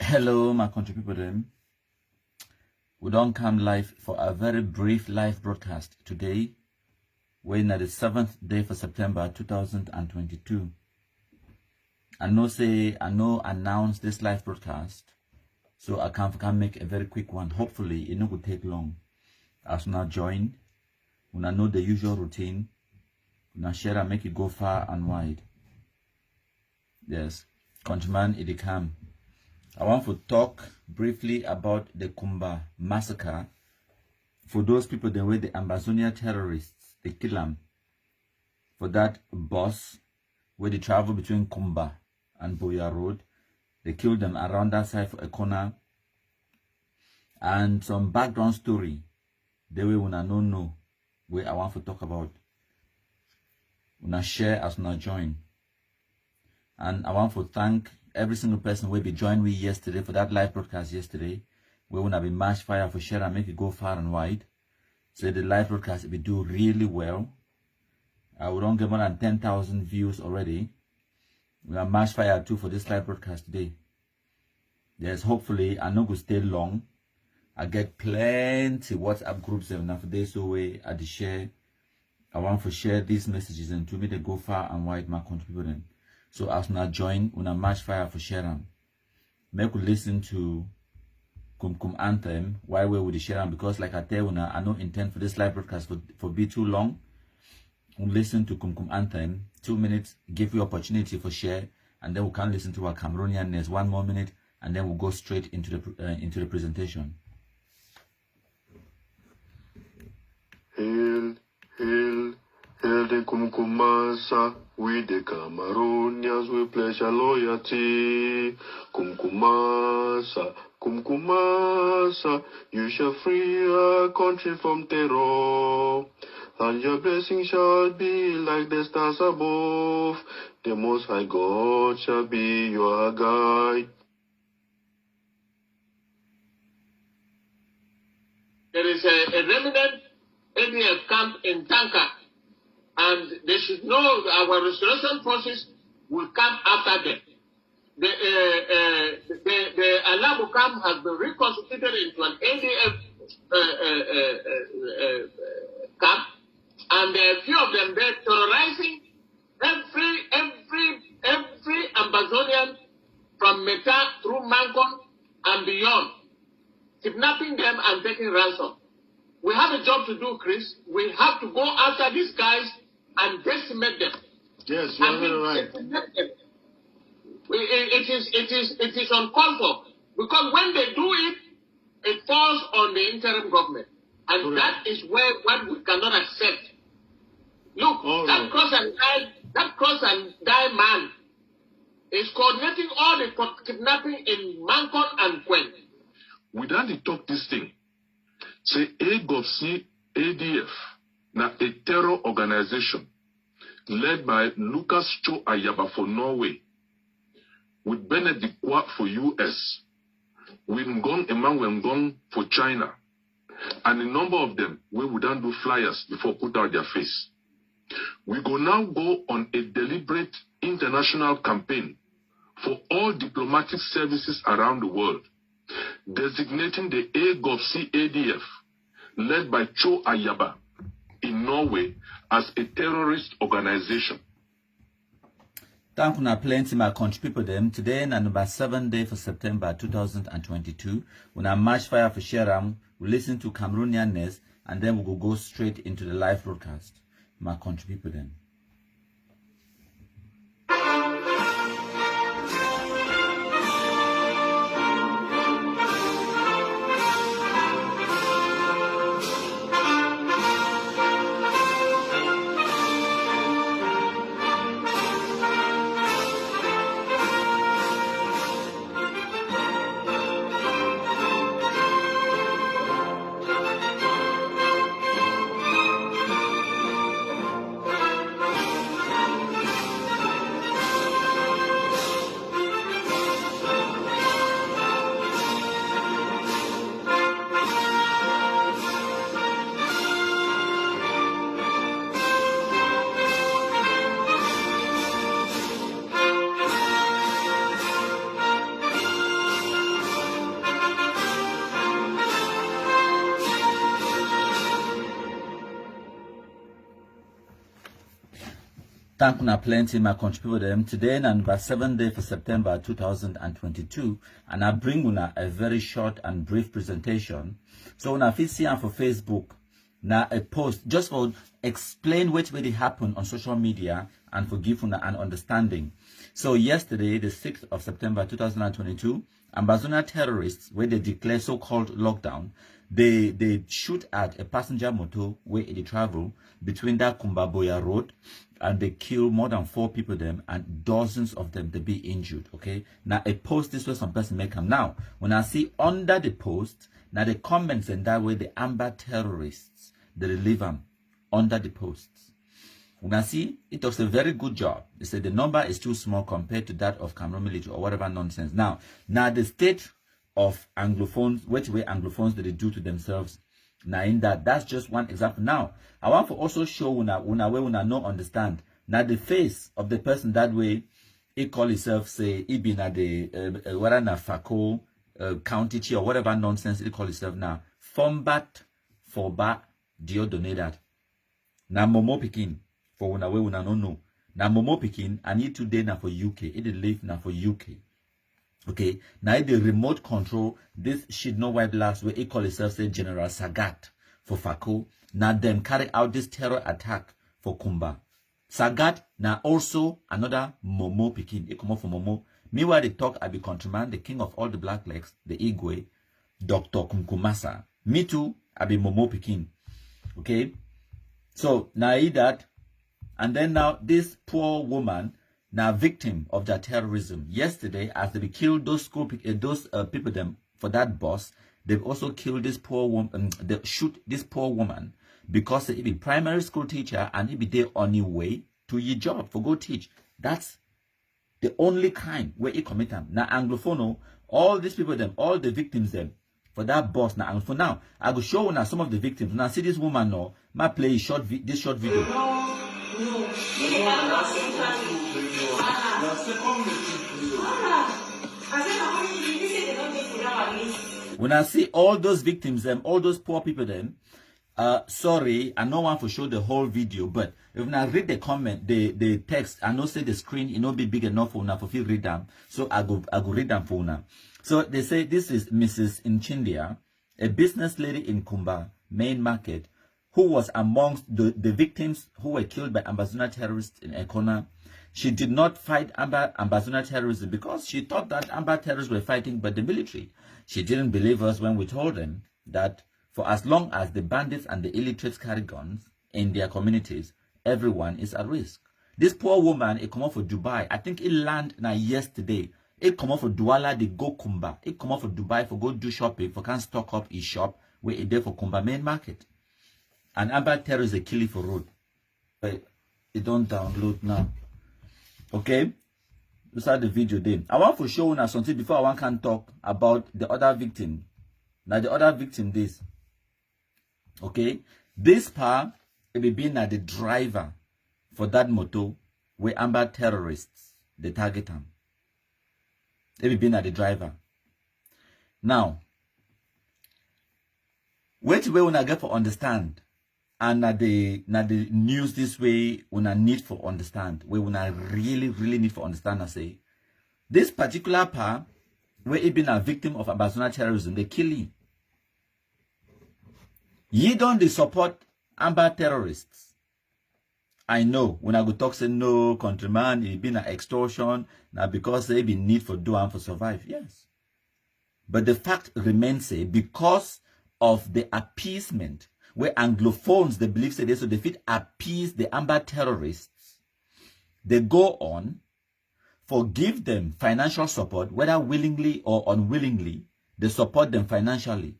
Hello, my country people. We don't come live for a very brief live broadcast today. We're in the 7th day for September 2022. I know announce this live broadcast, so I can make a very quick one. Hopefully, it not will take long. As now join, when I know the usual routine, when I share and make it go far and wide. Yes, countryman, it come. I want to talk briefly about the Kumba massacre. For those people, the way the Ambazonia terrorists, they kill them. For that bus, where they travel between Kumba and Boya Road, they killed them around that side for a corner. And some background story, the way when I don't know, where I want to talk about. When I share as when I join. And I want to thank every single person who will be joining me yesterday for that live broadcast yesterday. We will have been match fire for share and make it go far and wide. So the live broadcast will do really well. We don't get more than 10,000 views already. We are match fire too for this live broadcast today. Yes, hopefully I know will stay long. I get plenty WhatsApp groups and for this way at the share. I want to share these messages and to make it go far and wide my contributing. So as now join when I match fire for sharing. Make you listen to Kum Anthem while we're with the sharing because like I tell you I don't intend for this live broadcast for be too long. We'll listen to Kum Anthem 2 minutes, give you opportunity for share, and then we can listen to our Cameroonian next 1 more minute, and then we'll go straight into the presentation. Hail, hail, hail the Kumkumasa, we the Cameroonians, we pledge our loyalty. Kumkumasa, Kumkumasa, you shall free our country from terror. And your blessing shall be like the stars above. The Most High God shall be your guide. There is a remnant ADF camp in Tanka, and they should know our restoration forces will come after them. The Alamo camp has been reconstituted into an ADF camp, and there are a few of them there terrorizing every Amazonian from Meta through Mancon and beyond, kidnapping them and taking ransom. We have a job to do, Chris. We have to go after these guys and decimate them. Yes, you are very right. It is uncalled for because when they do it, it falls on the interim government, and correct. That is what we cannot accept. Look, that cross and die man is coordinating all the kidnapping in Mancon and Quen. We don't talk this thing. Say AGOPC ADF, now a terror organization led by Lucas Cho Ayaba for Norway, with Benedict Kwa for US, with Ngong Emmanuel for China, and a number of them we wouldn't do flyers before put out their face. We go now go on a deliberate international campaign for all diplomatic services around the world, designating the AGOPC ADF, led by Cho Ayaba in Norway, as a terrorist organization. Thank you plenty my country people them. Today na number 7 day for September 2022. When I match fire for Sharam, we listen to Cameroonian Ness and then we will go straight into the live broadcast. My country people them. Thank you plenty, my country people them. Today, and by 7th day for September 2022, and I bring una a very short and brief presentation. So when I see on for Facebook, now a post just for explain what really happened on social media and for give una an understanding. So yesterday, the 6th of September 2022, Amazona terrorists, where they declare so-called lockdown, they shoot at a passenger motor where they travel between that Kumbaboya road, and they kill more than 4 people them, and dozens of them they be injured. Okay, now a post this way some person make them. Now when I see under the post, now the comments and that way the Amber terrorists they leave them under the posts. When I see it does a very good job. They say the number is too small compared to that of Cameroon military or whatever nonsense. Now the state of Anglophones, which way Anglophones that they do to themselves. Now in that's just one example. Now I want to also show una no understand. Now the face of the person that way he call himself say he be na the whether na Fako county chair or whatever nonsense he call himself now. Fombat forba diodone that. Now Momo Pikin for una we una no know. Now Momo Pikin I need today now for UK. It live now for UK. Okay, now the remote control this shit no white blast where he call himself say General Sagat for Fako. Now them carry out this terror attack for Kumba. Sagat now also another Momo Pikin. He come up for Momo. Meanwhile they talk I be countryman, the king of all the black legs, the Igwe, Dr. Kumkumasa. Me too, I be Momo Pikin. Okay, so now that, and then now this poor woman. Now victim of that terrorism. Yesterday, as they killed those people them for that bus, they've also killed this poor woman. They shoot this poor woman because he be primary school teacher and he be there on his way to your job for go teach. That's the only kind where he commit them. Now Anglophone, all these people them, all the victims them for that bus. Now for now, I will show you now some of the victims. Now see this woman now. Ma play this short video. When I see all those victims, them, all those poor people, them, sorry, I don't want to show the whole video, but if I read the comment, the text, I know say the screen, it not be big enough for now for you read them, so I go read them for now. So they say this is Mrs. Inchindia, a business lady in Kumba main market, who was amongst the victims who were killed by Ambazona terrorists in Ekona. She did not fight Ambazona terrorism because she thought that Amber terrorists were fighting by the military. She didn't believe us when we told them that for as long as the bandits and the illiterates carry guns in their communities, everyone is at risk. This poor woman, it come off for Dubai. I think it landed now yesterday. It come off for Douala, they go Kumba. It come off for Dubai for go do shopping, for can stock up his shop where it there for Kumba main market. And Amber terrorists they kill it for road. But it don't download now. Okay, let's start the video then. I want to show you something before I can talk about the other victim. Now the other victim this. Okay, this part it will be now the driver for that motor where Amber terrorists they target him. It will be now the driver. Now, wait till we wanna get for understand. And the news this way when I need for understand, where when I really need for understand, I say this particular part where it been a victim of Ambazona terrorism, they kill you. You don't support Amber terrorists. I know when I go talk say no countryman, it been an extortion now because they been need for do and for survive. Yes, but the fact remains say because of the appeasement. Where Anglophones, they believe say this, so they fit appease the Amber terrorists. They go on, forgive them financial support, whether willingly or unwillingly, they support them financially.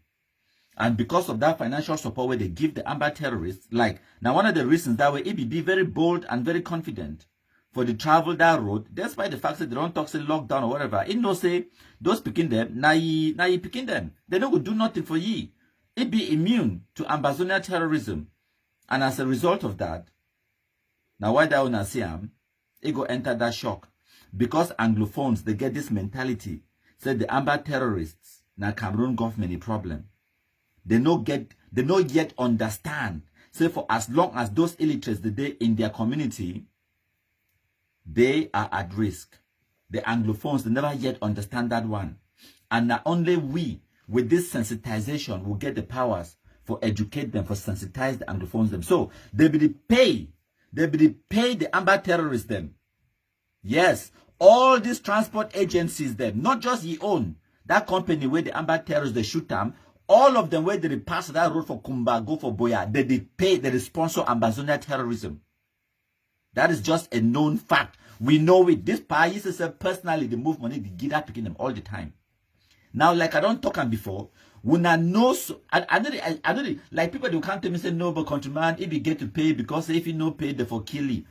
And because of that financial support where they give the Amber terrorists, like, now one of the reasons that way, it be very bold and very confident for the travel that road, despite the fact that they don't talk say lockdown or whatever, it no say, those picking them, now ye picking them. They don't go do nothing for ye. It be immune to Ambazonian terrorism. And as a result of that, now why that una see it go enter that shock. Because Anglophones, they get this mentality. Say the Amber terrorists, now Cameroon government a problem. They no yet understand. Say for as long as those illiterates the day in their community, they are at risk. The Anglophones, they never yet understand that one. And not only we, with this sensitization, will get the powers for educate them, for sensitize the Anglophones them. So, they be pay the Amber terrorists them. Yes, all these transport agencies them, not just ye own, that company where the Amber terrorists, they shoot them, all of them where they pass that road for Kumba, go for Boya, they pay, they sponsor Ambazonia terrorism. That is just a known fact. We know it. This Pais is personally, they move money, they get up picking them all the time. Now, like I don't talk on before, when I know, so, I know, like people who come to me say, no, but countryman, if you get to pay, because if you no pay, they for kill you.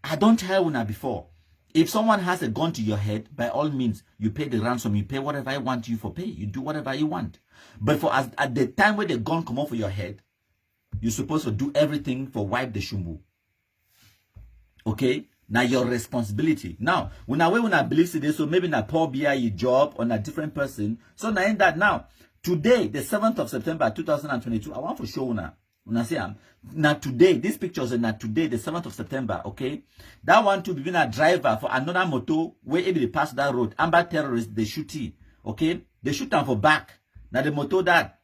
I don't tell when I before. If someone has a gun to your head, by all means, you pay the ransom, you pay whatever I want you for pay. You do whatever you want. But for at the time where the gun come off of your head, you're supposed to do everything for wipe the shumbu. Okay? Now your responsibility. Now, when I believe today, so maybe na poor BI job on a different person. So now in that now, today, the 7th of September 2022, I want to show now. Now today, these pictures are not today, the 7th of September, okay? That one to be a driver for another motor where if they pass that road, Amber terrorists, they shoot it, okay? They shoot them for back. Now the motor that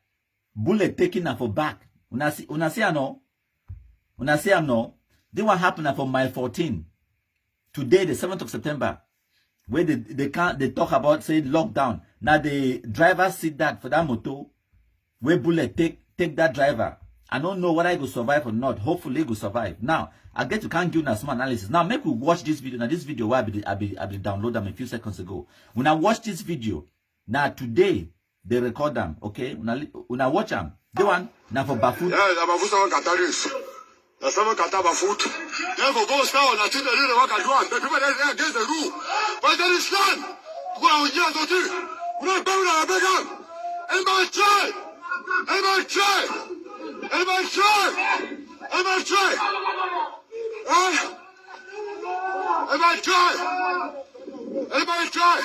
bullet taking them for back. Una see no? Una see no? This one happened for mile 14. Today, the 7th of September, where they talk about say lockdown. Now the driver see that for that motor, where bullet take that driver. I don't know whether he will survive or not. Hopefully he will survive. Now, I get to can't give a small analysis. Now, make we watch this video. Now, this video where I be download them a few seconds ago. When I watch this video, now today they record them. Okay, when I watch them, the one now for Bafut. The seven Kataba foot. Therefore, go down and see the little work I do. The people that are against the rule. But there is none. Go on, yes, or two. We're not better than a beggar. Anybody try? Anybody try? Anybody try? Anybody try? Anybody try? Anybody try?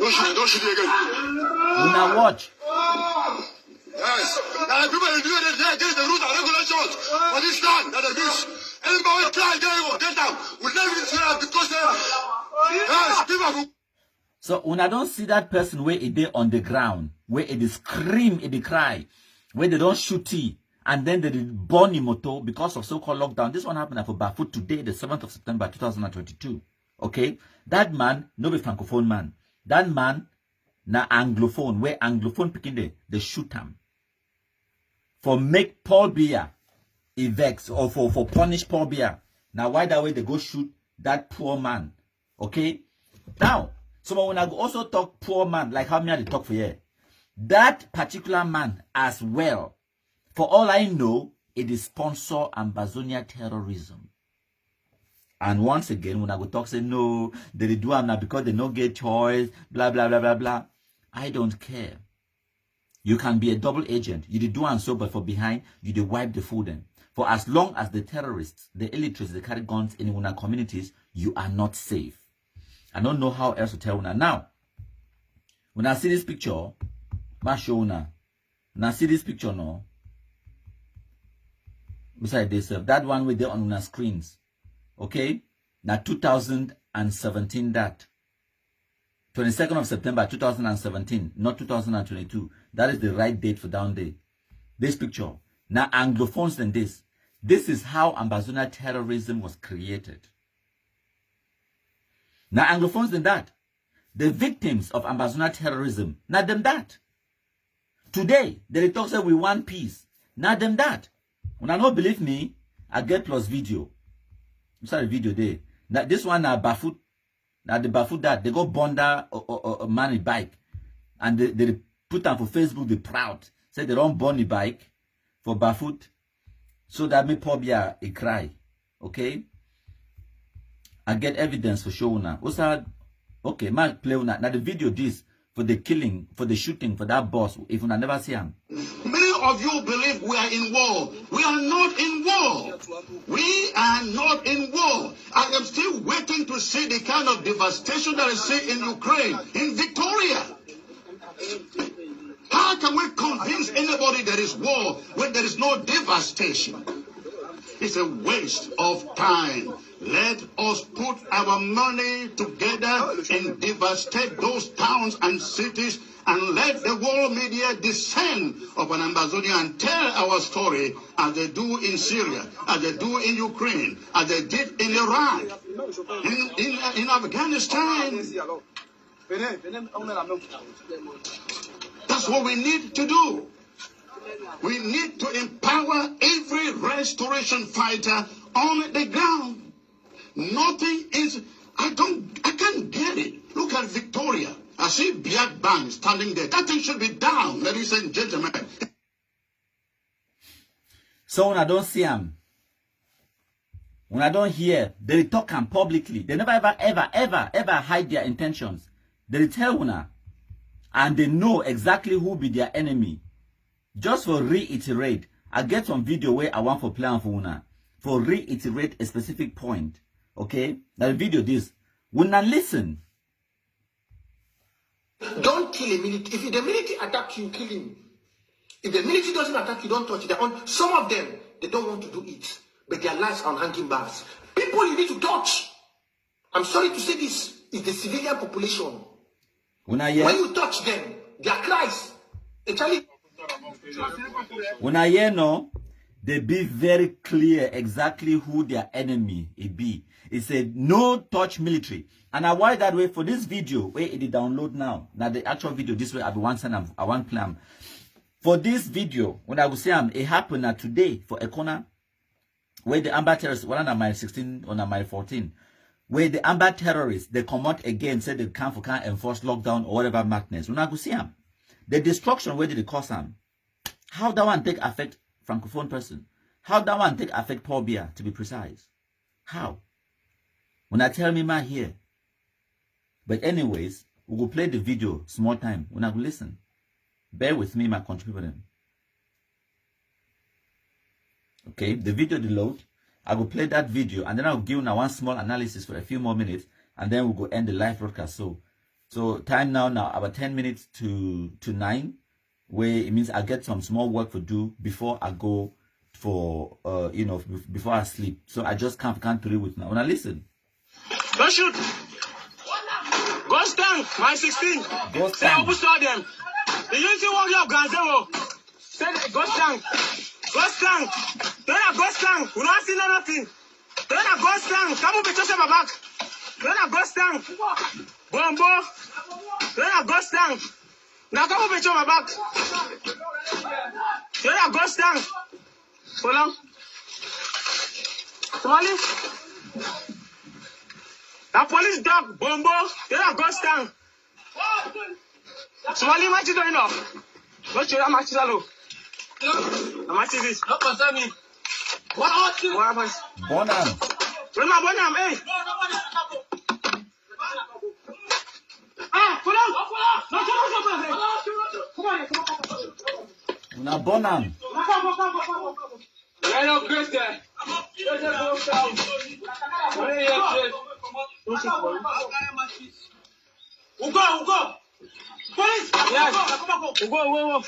Don't shoot me again. Now watch. Yes. Now people are doing it against the rules and regulations. But it's done. That is. Anybody try, get down. We'll never see that because yes, people. So when I don't see that person where it is on the ground, where it is scream, it is cry, where they don't shoot it, and then they burn the motor because of so-called lockdown. This one happened for Bafut today, the 7th of September 2022. Okay? That man, no be francophone man. That man, na Anglophone, where Anglophone picking they shoot him. For make Paul Biya vex or for punish Paul Biya. Now why that way they go shoot that poor man? Okay? Now, so when I also talk poor man, like how many I talk for here, that particular man as well, for all I know, it is sponsor Ambazonia terrorism. And once again, when I go talk, say, no, they do them now because they don't get choice, blah, blah, blah, blah, blah. I don't care. You can be a double agent. You do and so, but for behind, you do wipe the food in. For as long as the terrorists, the illiterates, they carry guns in Una communities, you are not safe. I don't know how else to tell Una. Now, when I see this picture, I show Una. When I see this picture now, beside this, that one with there on Una screens. Okay, now 2017 that 22nd of September 2017, not 2022. That is the right date for down day. This picture. Now Anglophones than this. This is how Ambazonia terrorism was created. Now Anglophones than that. The victims of Ambazonia terrorism. Not them that. Today, they talk say we want peace. Not them that. When I don't believe me, I get plus video. Sorry, video there. Now this one now Bafut. Now the Bafut that they go bonder a man in bike, and they put them for Facebook. They proud say they don't burn the bike for Bafut, so that me probably a cry. Okay, I get evidence for show now. Also, okay, man play now. Now the video this for the killing, for the shooting, for that boss. If I never see him. Many of you believe we are in war. We are not in war. We are not in war. I am still waiting to see the kind of devastation that I see in Ukraine, in Victoria. How How can we convince anybody there is war when there is no devastation? It's a waste of time. Let us put our money together and devastate those towns and cities, and let the world media descend upon Ambazonia and tell our story as they do in Syria, as they do in Ukraine, as they did in Iraq, in Afghanistan. That's what we need to do. We need to empower every restoration fighter on the ground. Nothing is, I can't get it. Look at Victoria. I see Black Band standing there. That thing should be down, ladies and gentlemen. So when I don't see them, when I don't hear, they talk them publicly. They never ever hide their intentions. They tell una, and they know exactly who be their enemy. Just for reiterate, I get some video where I want for plan for una, for reiterate a specific point. Okay, now the video this. When I listen, don't kill a military. If the military attack you, kill him. If the military doesn't attack you, don't touch it. Some of them, they don't want to do it, but their lives are on hanging bars. People you need to touch. I'm sorry to say this, is the civilian population. When you touch them, their cries. Actually, when I hear no, they be very clear exactly who their enemy it be. It said no touch military. And I why that way for this video where it download now. Now the actual video this way I be one send I want plan. For this video, when I will say it happened today for a corner where the Amber terrorists, one on my 16 on my 14, where the Amber terrorists they come out again, said they can't enforce lockdown or whatever madness. When I go see them, the destruction where did it cause them? How that one take affect francophone person? How that one take affect Paul Biya, to be precise? How? When I tell me my here. But anyways, we will play the video small time when I will listen. Bear with me, my country people. Okay, the video the load. I will play that video and then I'll give now one small analysis for a few more minutes and then we'll go end the live broadcast. So time now about 10 minutes to 9, where it means I get some small work to do before I go for before I sleep. So I just can't do it with now. When I listen. Don't shoot. Go stand, my 16. Go Say stand. open them. The unity warrior of Ganzero. Say go stand. Go stand. Don't go stand. We don't see nothing. Don't go stand. Come on, Petrosha back. Don't go stand. Bombo. Don't go stand. Now come on, Petrosha back. Don't go stand. Hold on. Somali. The police dog, Bombo, they are go stand. Somali, what you doing now? What you are matching hello? I'm matching this. Not concern me. What happens? Bonham. Bonham, hey. Ah, come on. Now Bonham. I know Christian. Ugo. Police. Yes. Ugo.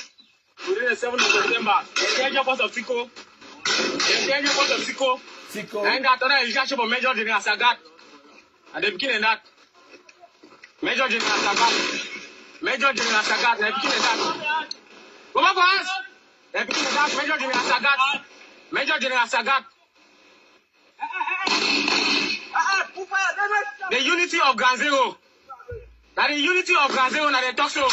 Within the 7th of September, the danger force of Siko. And that other leadership of Major General Sagat. At the beginning of that. Major General Sagat. At the beginning of that. Go back for us. At the beginning of that, Major General Sagat. The unity of Ganzero. That the unity of Ganzero and they talk so.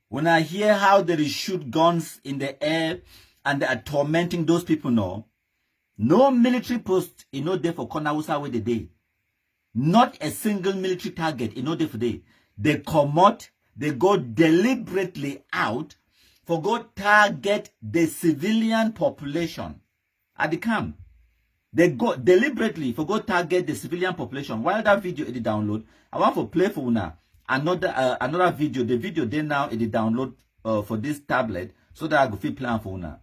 When I hear how they shoot guns in the air and they are tormenting those people now, no military post in no day for Konawusa with the day. Not a single military target in no day for day. They come out, they go deliberately out for go target the civilian population at the camp. They go deliberately for go target the civilian population. While that video is download, I want to play for una another video. The video they now is download for this tablet so that I go fit plan for una.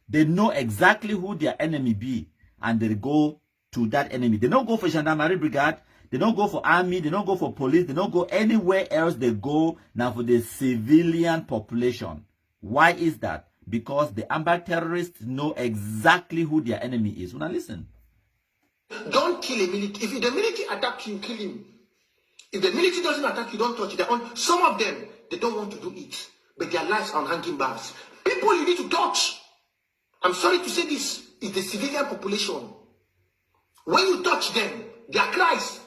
They know exactly who their enemy be and they go to that enemy. They don't go for gendarmerie brigade. They don't go for army. They don't go for police. They don't go anywhere else. They go now for the civilian population. Why is that? Because the Amber terrorists know exactly who their enemy is. Now listen. Don't kill a military. If the military attack you, kill him. If the military doesn't attack you, don't touch it. Some of them, they don't want to do it, but their lives are on hanging bars. People you need to touch. I'm sorry to say this, is the civilian population. When you touch them, their cries.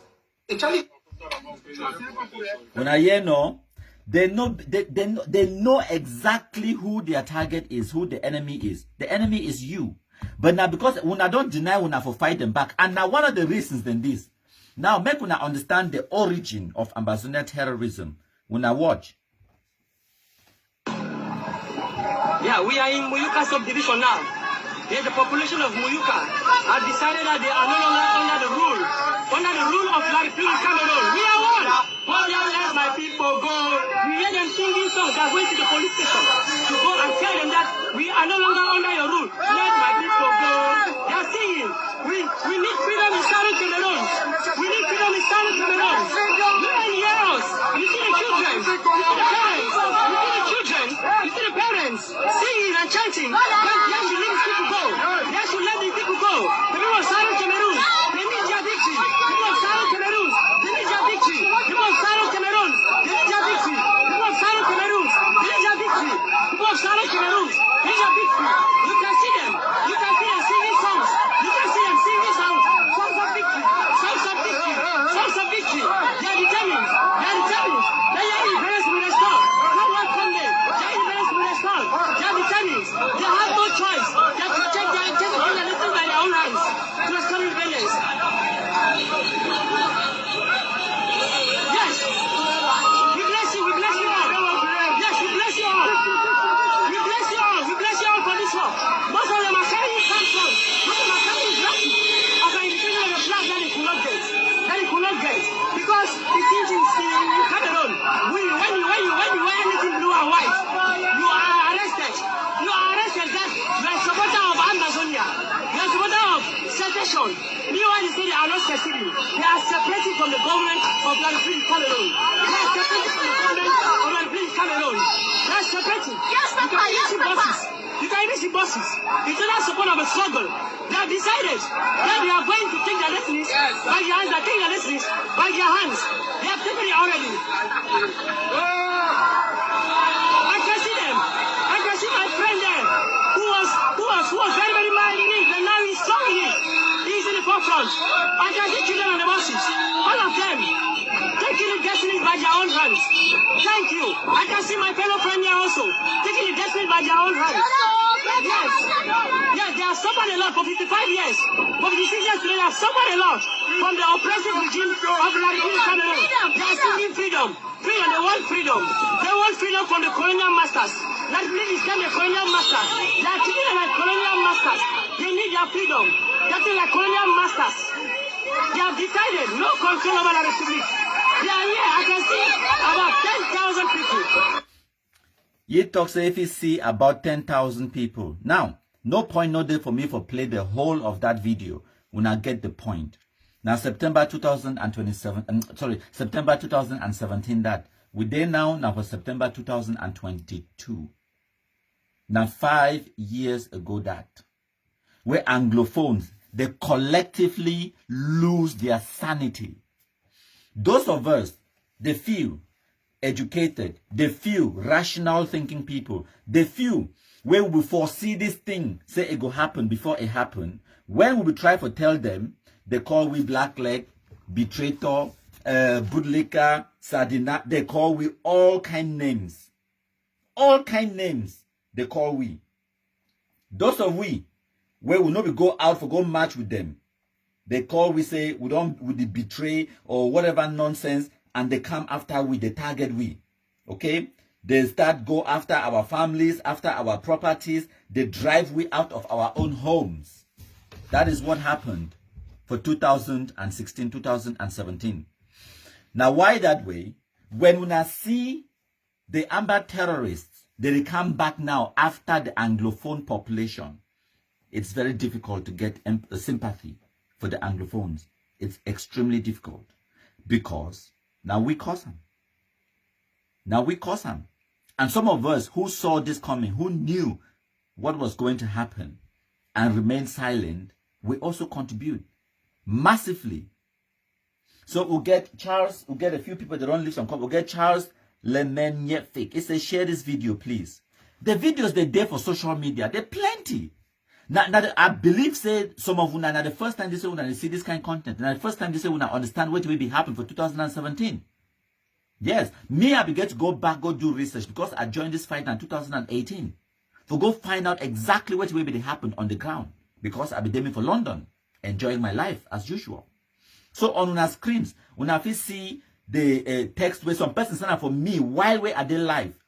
When I hear no, they know exactly who their target is, who the enemy is. The enemy is you. But now because when I don't deny when I for fight them back, and now one of the reasons than this. Now make when I understand the origin of Ambazonia terrorism. When I watch. Yeah, we are in Muyuka subdivision now. There's a population of Muyuka have decided that they are no longer under the rule of Laripin Cameroon. We are one. Oh, yeah, let my people go. We hear them singing songs. They're going to the police station to go and tell them that we are no longer under your rule. Let my people go. They're singing. We need freedom in Southern Cameroon. We need freedom in Southern Cameroon. You can hear us. You see the children. You see the parents. You see the children. You see the parents singing and chanting. Yes, you let these people go. Yes, you let these people go. The people of Southern Cameroon, they need your victory. The people of Southern Cameroon, they need your victory. The people of Southern Cameroon, they need your victory. The people of Southern Cameroon, they need your victory. The people of Southern Cameroon, they need your victory. You can see them. You can see them singing songs. You can see them singing songs. Songs of victory. Songs of victory. Songs of victory. They are determined. They are determined. Their independence will restore. No one from them. Their independence will restore. They are determined. They have no choice. They have to take their independence by their own hands to restore independence. Yes. We bless you. We bless you all. Yes, we bless you all. We bless you all. We bless you all for this work. Most of them are carrying samples. Most of them are carrying graphic of an individual of the flag that they could not get. That they could not get. Because it is in Cameroon. When you wear anything blue and white, you are arrested. You are arrested that you are a supporter of Amazonia. You are a supporter of secession. Meanwhile, they say they are not seceding. They are separated from the government of Laripin Cameroon. They are separated from the government of Laripin Cameroon. They are separated. You can even see buses. You can even see buses. It's not support of a struggle. They have decided that they are going to take their destinies by their hands. They are taking their destinies by their hands. They have taken it already. I can see them. I can see my friend there who was very, very mad in it, and now he's strong in it. He's in the forefront. I can see children on the buses. All of them taking the destinies by their own hands. Thank you. I can see my fellow friend here also taking the destinies by their own hands. Yes. Yes, they have suffered a lot for 55 years. For 56 years today, they have suffered a lot from the oppressive regime of Laripin Cameroon. They are seeking freedom. Freedom, they want freedom. They want freedom from the colonial masters. Laripin is kind of colonial masters. They are treating them like colonial masters. They need their freedom. They are treating like colonial masters. They have decided no control over the republic. They are here. I can see about 10,000 people. Ye talk say if you see about 10,000 people. Now, no point no day for me for play the whole of that video when I get the point. Now September 2027, September 2017 that. We there now for September 2022. Now 5 years ago that. Where Anglophones, they collectively lose their sanity. Those of us, they feel educated, they feel rational thinking people, they feel when we foresee this thing, say it go happen before it happen, when we try to tell them, they call we black leg, betrayer, bootlicker, sardina, they call we all kind names. All kind names, they call we. Those of we, where we not go out for go match with them, they call we say, we don't, we betray or whatever nonsense, and they come after we, they target we. Okay? They start go after our families, after our properties. They drive we out of our own homes. That is what happened for 2016, 2017. Now, why that way? When we see the Amber terrorists, they come back now after the Anglophone population. It's very difficult to get sympathy for the Anglophones. It's extremely difficult because now we cause them. Now we cause them. And some of us who saw this coming, who knew what was going to happen and remained silent, we also contribute massively. So we'll get Charles, we'll get a few people that don't live some, we'll get Charles Lemenyefik. It says, share this video, please. The videos they're there for social media, they're plenty. Now, I believe, say, some of you, now the first time they say, when they see this kind of content, now the first time they say, when I understand what will be happening for 2017. Yes, me, I began to go back, go do research, because I joined this fight in 2018. To go find out exactly what will be happen on the ground, because I've been aiming for London, enjoying my life as usual. So on our screens, when I see the text where some person send up for me while we are there live,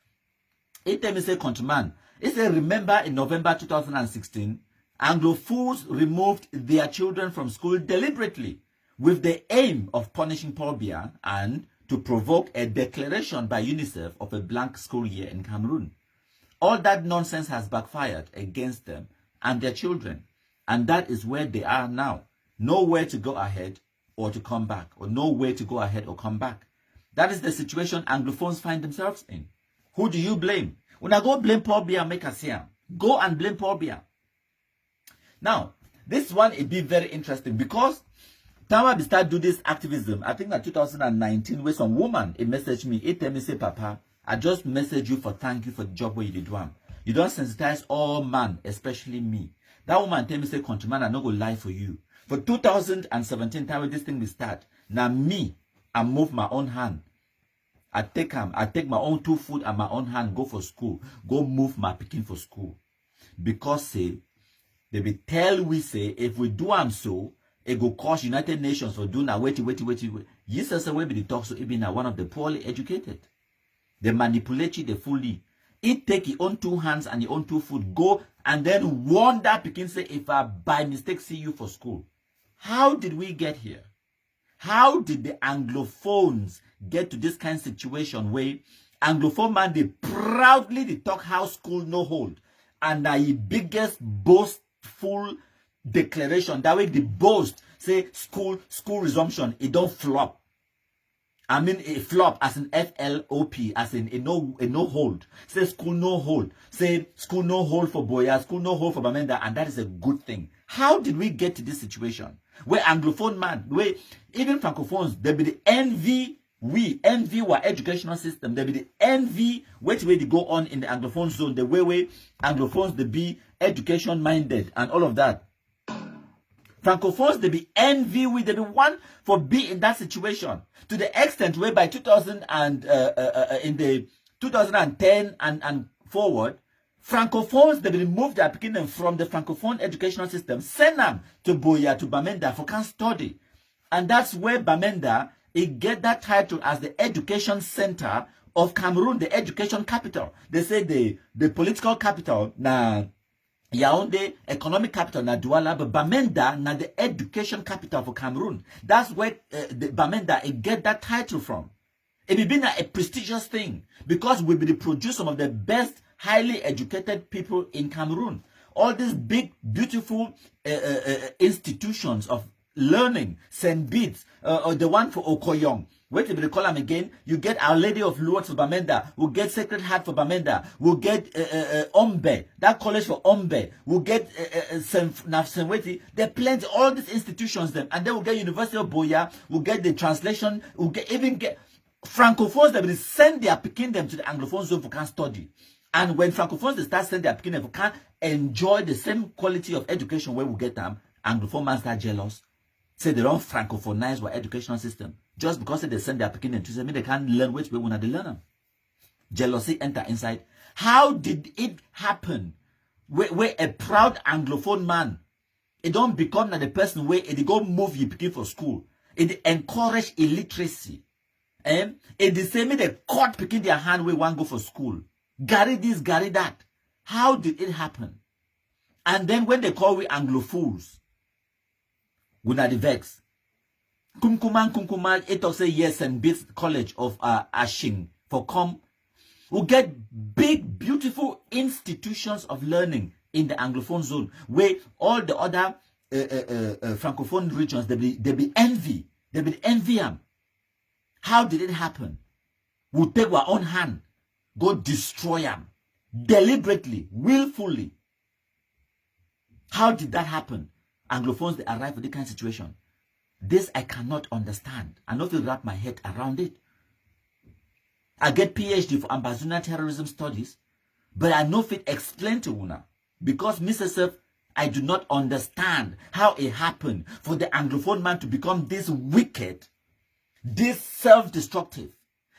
it tell me say, countryman, it says, remember in November 2016, Anglophones removed their children from school deliberately with the aim of punishing Paul Biya and to provoke a declaration by UNICEF of a blank school year in Cameroon. All that nonsense has backfired against them and their children, and that is where they are now. Nowhere to go ahead or to come back, or nowhere to go ahead or come back. That is the situation Anglophones find themselves in. Who do you blame? When I go blame Paul Biya, make us here. Go and blame Paul Biya. Now, this one, it be very interesting because time we start do this activism, I think that 2019, where some woman, it messaged me, it tell me, say, Papa, I just message you for thank you for the job where you did one. You don't sensitize all man, especially me. That woman tell me, say, countryman, I not go lie for you. For 2017, time when this thing will start, now me, I move my own hand. I take my own 2 foot and my own hand, go for school, go move my picking for school. Because say, they be tell we say, if we do am so, it go cost United Nations for doing a wait. Yes, as a way be the talk so even one of the poorly educated. They manipulate you, they fully. It take your own 2 hands and your own 2 foot, go and then warn that Pekin say, if I by mistake see you for school. How did we get here? How did the Anglophones get to this kind of situation where Anglophone man, they proudly they talk how school no hold. And the biggest boastful declaration, that way the boast, say school resumption, it don't flop. I mean, a flop as in F-L-O-P, as in a no hold. Say school no hold. Say school no hold for Boya, school no hold for Bamenda, and that is a good thing. How did we get to this situation? Where Anglophone man, where even Francophones, they be the envy our educational system. They be the envy which way they go on in the Anglophone zone, the way Anglophones, they be education minded and all of that. Francophones, they be envy with, they be one for be in that situation to the extent where by 2000 and in the 2010 and forward, Francophones, they remove their beginning from the Francophone educational system, send them to Boya, to Bamenda for can study. And that's where Bamenda, it get that title as the education center of Cameroon, the education capital. They say the political capital, na Yaoundé, economic capital, na Douala, but Bamenda, na the education capital for Cameroon. That's where the Bamenda, it get that title from. It be been a prestigious thing because we be produce some of the best highly educated people in Cameroon. All these big, beautiful institutions of learning, St. Bede's, or the one for Okoyong. Wait till they call them again. You get Our Lady of Lourdes for Bamenda. We'll get Sacred Heart for Bamenda. We'll get Ombe, that college for Ombe. We'll get St. Weti. There are plenty, all these institutions them. And then we'll get University of Boya. We'll get the translation. We'll get Francophones that will send their picking them to the Anglophone zone for can study. And when Francophones they start sending their picking them for can enjoy the same quality of education where we get them, Anglophone man start jealous. Say they don't francophonize our educational system. Just because they send their picking them to say they can't learn which way when they learn them. Jealousy enter inside. How did it happen? Where a proud Anglophone man, it don't become the person where it go move you picking for school. It encourage illiteracy. It the same they caught picking their hand where one go for school. Gary this, Gary that. How did it happen? And then when they call we Anglophones, we not the vex. Kumkuman, it also say yes and Beats College of Ashing for come. We get big, beautiful institutions of learning in the Anglophone zone where all the other Francophone regions they be envy. They be envy them. How did it happen? We take our own hand, go destroy them deliberately, willfully. How did that happen? Anglophones, they arrive at this kind of situation. This I cannot understand. I not to wrap my head around it. I get PhD for Ambazonia terrorism studies, but I know if it explain to una because myself, I do not understand how it happened for the Anglophone man to become this wicked, this self-destructive,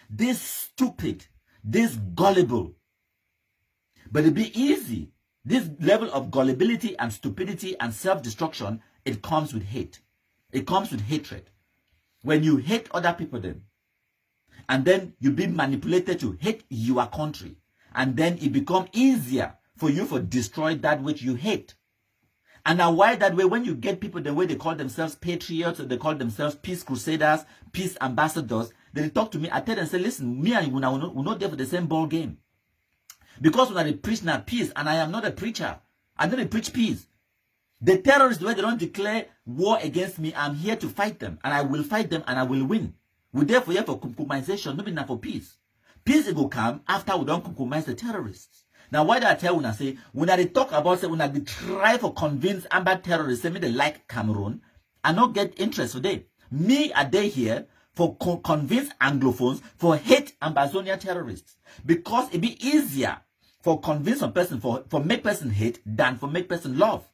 this stupid, this gullible. But it'd be easy. This level of gullibility and stupidity and self-destruction, it comes with hate. It comes with hatred. When you hate other people then, and then you be manipulated to hate your country, and then it becomes easier for you to destroy that which you hate. And now why that way, when you get people the way they call themselves patriots, or they call themselves peace crusaders, peace ambassadors, they talk to me, I tell them, say, listen, me and you, we're not there for the same ball game. Because when I preach now peace, and I am not a preacher, I don't preach peace. The terrorists, the way they don't declare war against me, I'm here to fight them, and I will fight them, and I will win. We're therefore here for compromisation, not enough for peace. Peace will come after we don't compromise the terrorists. Now, why do I tell when I say, when I talk about, say, when I try to convince amber terrorists, say, me they like Cameroon, I not get interest today. Me, are they here for convince Anglophones for hate Ambazonia terrorists? Because it be easier for convince a person, for make person hate than for make person love.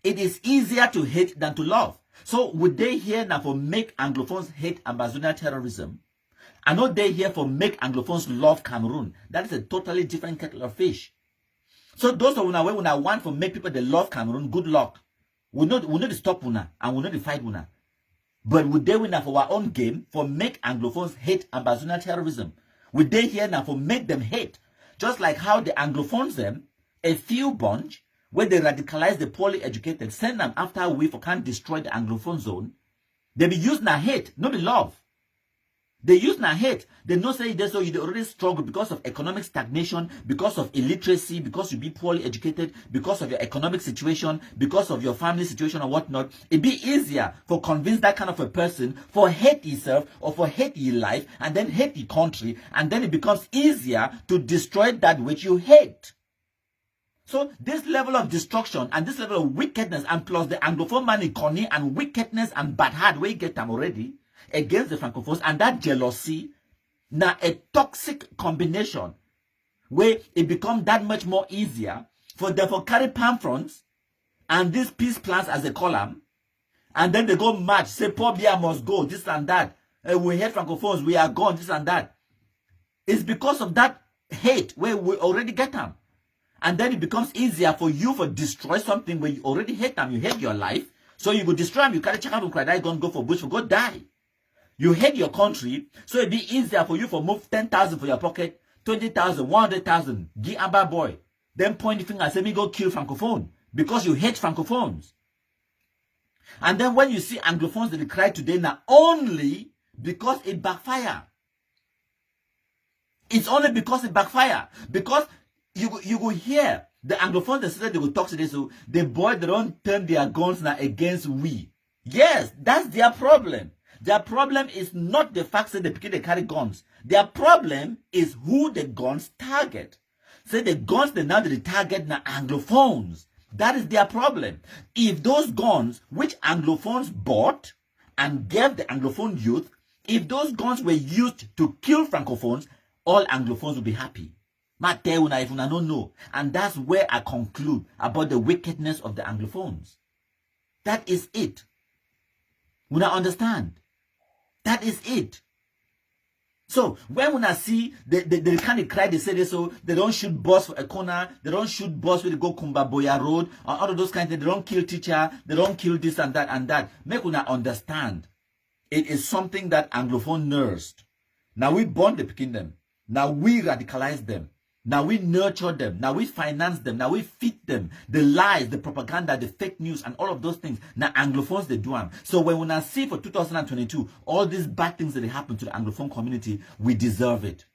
It is easier to hate than to love. So would they here now for make Anglophones hate Ambazonia terrorism? I know they here for make Anglophones love Cameroon. That is a totally different kettle of fish. So those who when I want for make people they love Cameroon, good luck. We not stop una and we not fight una. But would they win now for our own game for make Anglophones hate Ambazonia terrorism? Would they here now for make them hate? Just like how the Anglophones them, a few bunch, where they radicalize the poorly educated, send them after we for can't destroy the Anglophone zone. They be used na hate, not be love. They use na hate. They know say this so you already struggle because of economic stagnation, because of illiteracy, because you be poorly educated, because of your economic situation, because of your family situation or whatnot. It be easier for convince that kind of a person for hate himself or for hate your life and then hate the country, and then it becomes easier to destroy that which you hate. So this level of destruction and this level of wickedness, and plus the Anglophone money, corny and wickedness and bad heart where you get them already against the Francophones, and that jealousy, now a toxic combination where it becomes that much more easier for them to carry pamphlets and these peace plans as they call them, and then they go march, say Paul Biya must go, this and that. We hate Francophones, we are gone, this and that. It's because of that hate where we already get them. And then it becomes easier for you to destroy something where you already hate them. You hate your life. So you go destroy them. You carry check out and cry, die, go for bush, for go die. You hate your country. So it'd be easier for you to move 10,000 for your pocket, 20,000, 100,000. Give Amber boy. Then point the finger and say, me go kill Francophone. Because you hate Francophones. And then when you see Anglophones that they cry today, now only because it backfire. It's only because it backfire. Because you will hear the Anglophones that said they will talk today, so the boy they don't turn their guns now against we. Yes, that's their problem. Their problem is not the fact that they carry guns. Their problem is who the guns target. Say the guns they target now Anglophones. That is their problem. If those guns which Anglophones bought and gave the Anglophone youth, if those guns were used to kill Francophones, all Anglophones will be happy. If una don't know. And that's where I conclude about the wickedness of the Anglophones. That is it. Una understand? That is it. So when I see they kind of cry, they say this, so they don't shoot bus for a corner, they don't shoot bus when they go Kumbaboya Road, or all of those kinds of things, they don't kill teacher, they don't kill this and that and that. Make una understand. It is something that Anglophone nursed. Now we born the kingdom. Now we radicalize them. Now we nurture them. Now we finance them. Now we feed them. The lies, the propaganda, the fake news, and all of those things. Now Anglophones, they do them. So when I see for 2022, all these bad things that happen to the Anglophone community, we deserve it.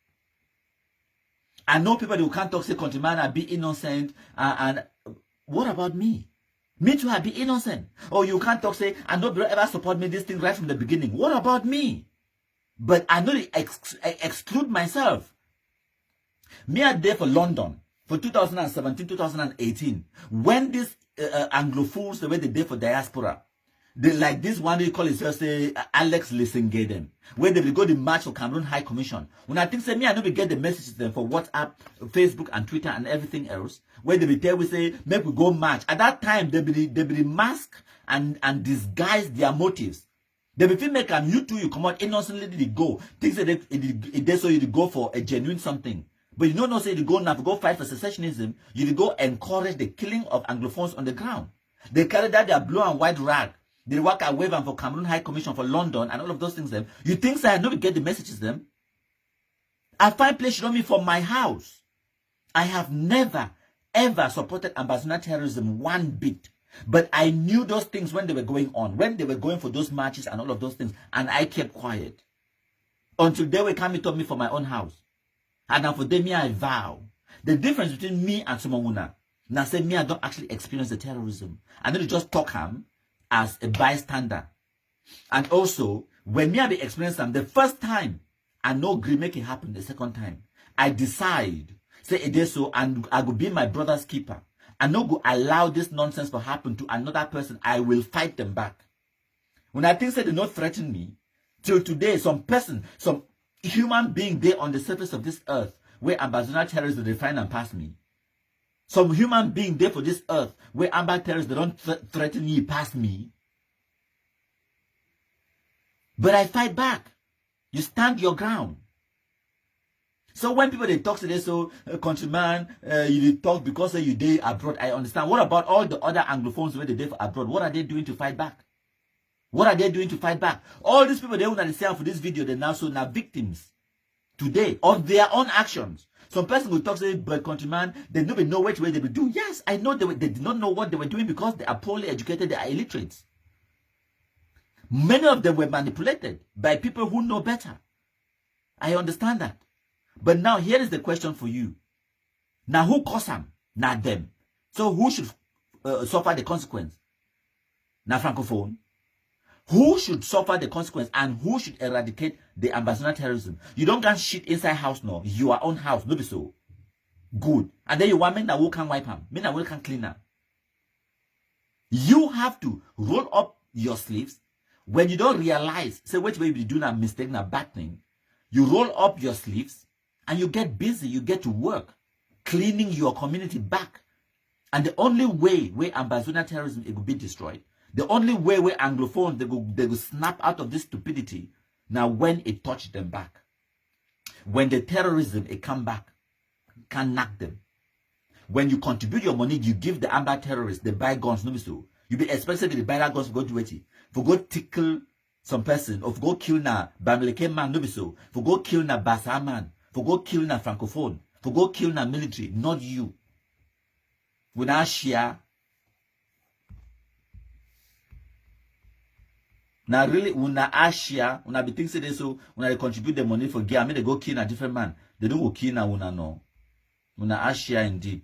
I know people who can't talk, say, countryman, I be innocent. And what about me? Me too, I be innocent. Or you can't talk, say, I nobody ever support me this thing right from the beginning. What about me? But I know they exclude myself. Me are there for London for 2017, 2018. When these Anglophones, the way they did for diaspora, they like this one they call it just Alex Lissengeden, where they will go to march for Cameroon High Commission. When I think say me, I know we get the messages then for WhatsApp, Facebook, and Twitter and everything else, where they will tell we say make we go march. At that time, they will mask and disguise their motives. They will feel make you too you come out innocently they go. Things that they so you go for a genuine something. But you don't say you go now to go fight for secessionism, you go encourage the killing of Anglophones on the ground. They carry that their blue and white rag. They work a wave and for Cameroon High Commission for London and all of those things them. You think so I know we get the messages them? I find place you know me from my house. I have never ever supported ambassador terrorism one bit. But I knew those things when they were going on, when they were going for those marches and all of those things, and I kept quiet. Until they were coming to me for my own house. And now for them, I vow. The difference between me and Somawuna, now say me, I don't actually experience the terrorism. I need to just talk him as a bystander. And also, when me I be experiencing them, the first time, I know agree make it happen the second time. I decide, say it is so, and I will be my brother's keeper. I no go allow this nonsense to happen to another person. I will fight them back. When I think say they not threaten me, till today, some person, some human being there on the surface of this earth, where ambassador terrorists they find and pass me. Some human being there for this earth, where ambassador terrorists they don't threaten you past me. But I fight back. You stand your ground. So when people they talk to this, so countryman, you talk because you did abroad. I understand. What about all the other Anglophones where they did abroad? What are they doing to fight back? What are they doing to fight back? All these people they want to say for this video, they now so now victims today of their own actions. Some person will talk say, but countryman, they don't even know which way they will do. Yes, I know they did not know what they were doing because they are poorly educated, they are illiterates. Many of them were manipulated by people who know better. I understand that. But now here is the question for you. Now who caused them? Not them. So who should suffer the consequence? Now Francophone. Who should suffer the consequence and who should eradicate the ambassador terrorism? You don't get shit inside house now. Your own house. No be so. Good. And then you want men that who can wipe them. Men that who can clean them. You have to roll up your sleeves. When you don't realize, say which way you do a mistake, a bad thing, you roll up your sleeves and you get busy, you get to work, cleaning your community back. And the only way where ambassador terrorism it will be destroyed, the only way where Anglophones they will snap out of this stupidity, now when it touched them back. When the terrorism it come back, can knock them. When you contribute your money, you give the amber terrorists, they buy guns, no be so. You be expected to buy that guns for go do it. For go tickle some person, or for go kill na Bamileke man, no be so. For go kill na Basa man, for go kill na Francophone, for go kill na military, not you. We now share. Now really, when I share, when I be thinking say so, when I contribute the money for gear, I mean they go kill a different man. They don't go kill na una no. When I share indeed.